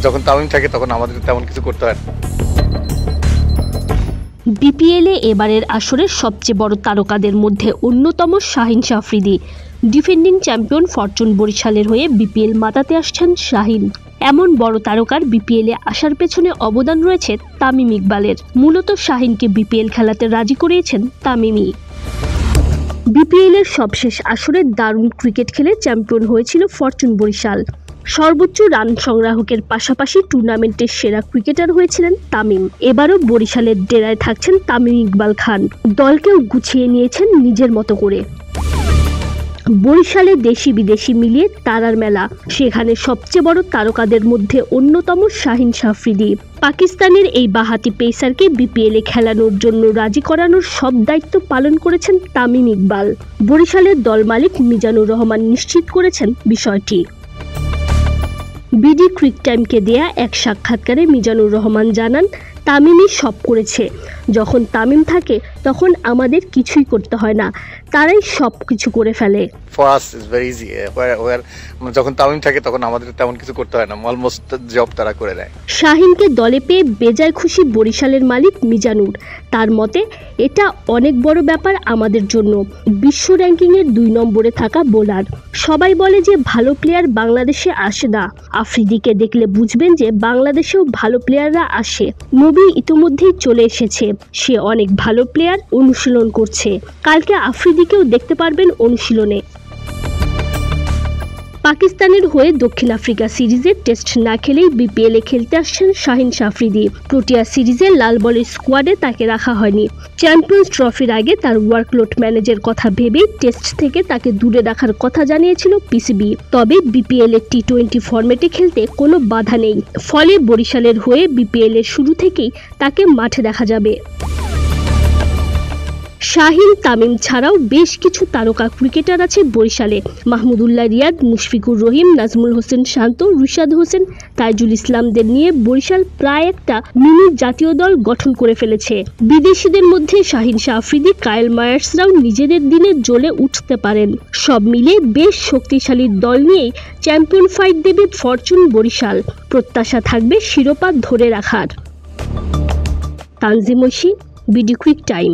যখন তামিম থাকে তখন আমাদের তেমন কিছু করতে হয় না। বিপিএলে এবারের আসরের সবচেয়ে বড় তারকাদের মধ্যে অন্যতম Shaheen Afridi. Defending champion Fortune বরিশালের হয়ে বিপিএল মাতাতে আসছেন শাহিন। এমন বড় তারকার বিপিএলে আসার পেছনে অবদান রয়েছে তামিম ইকবালের। মূলত শাহিনকে বিপিএল খেলাতে রাজি করিয়েছেন তামিমই। বিপিএলের সবশেষ আসরে দারুণ ক্রিকেট খেলে চ্যাম্পিয়ন হয়েছিল ফরচুন বরিশাল। সর্বোচ্চ রান সংগ্রাহকের পাশাপাশি টুর্নামেন্টের সেরা ক্রিকেটার হয়েছিলেন তামিম। এবারও বরিশালের ডেরায় থাকছেন তামিম ইকবাল খান। দলকেও গুছিয়ে নিয়েছেন নিজের মতো করে। বরিশালে দেশি বিদেশি মিলিয়ে তারার মেলা। সেখানে সবচেয়ে বড় তারকাদের মধ্যে অন্যতম শাহিন আফ্রিদি। পাকিস্তানের এই বাঁহাতি পেসারকে বিপিএলে খেলানোর জন্য রাজি করানোর সব দায়িত্ব পালন করেছেন তামিম ইকবাল। বরিশালের দল মালিক মিজানুর রহমান নিশ্চিত করেছেন বিষয়টি। বিডি ক্রিক টাইমকে দেয়া এক সাক্ষাৎকারে মিজানুর রহমান জানান, তামিমই সব করেছে। যখন তামিম থাকে তখন আমাদের কিছুই করতে হয় না, তারাই সব কিছু করে ফেলে। For us is very easy. যখন তামিম থাকে তখন আমাদের তেমন কিছু করতে হয় না, অলমোস্ট জব তারা করে দেয়। শাহিনকে দলে পেয়ে বেজায় খুশি বরিশালের মালিক মিজানুর। তার মতে, এটা অনেক বড় ব্যাপার আমাদের জন্য। বিশ্ব র্যাঙ্কিংয়ের 2 নম্বরে থাকা বোলার। সবাই বলে যে ভালো প্লেয়ার বাংলাদেশে আসে না। আফ্রিদিকে দেখলে বুঝবেন যে বাংলাদেশেও ভালো প্লেয়াররা আসে। নবী ইতিমধ্যেই চলে এসেছে। সে অনেক ভালো প্লেয়ার, অনুশীলন করছে। কালকে আফ্রিদিকেও দেখতে পারবেন অনুশীলনে। পাকিস্তানের হয়ে দক্ষিণ আফ্রিকা সিরিজে টেস্ট না খেলেই বিপিএলে খেলতে আসছেন শাহিন আফ্রিদি। প্রোটিয়া সিরিজে লাল বলের স্কোয়াডে তাকে রাখা হয়নি। চ্যাম্পিয়ন্স ট্রফির আগে তার ওয়ার্কলোড ম্যানেজের কথা ভেবেই টেস্ট থেকে তাকে দূরে রাখার কথা জানিয়েছিল পিসিবি। তবে বিপিএল এর টি20 ফরম্যাটে খেলতে কোনো বাধা নেই। ফলে বরিশালের হয়ে বিপিএল এর শুরু থেকেই তাকে মাঠে দেখা যাবে। শাহিন, তামিম ছাড়াও বেশ কিছু তারকা ক্রিকেটার আছে বরিশালে। মাহমুদুল্লাহ রিয়াদ, মুশফিকুর রহিম, নাজমুল হোসেন শান্ত, রুশাদ হোসেন, তাইজুল ইসলামদের নিয়ে বরিশাল প্রায় একটা মিনি জাতীয় দল গঠন করে ফেলেছে। বিদেশিদের মধ্যে শাহিন আফ্রিদি, কায়েল মায়ার্সরাও নিজেদের দিনে জ্বলে উঠতে পারেন। সব মিলে বেশ শক্তিশালী দল নিয়েই চ্যাম্পিয়ন ফাইট দেবে ফরচুন বরিশাল। প্রত্যাশা থাকবে শিরোপা ধরে রাখার। Tanzim Oishi, BD Cric time.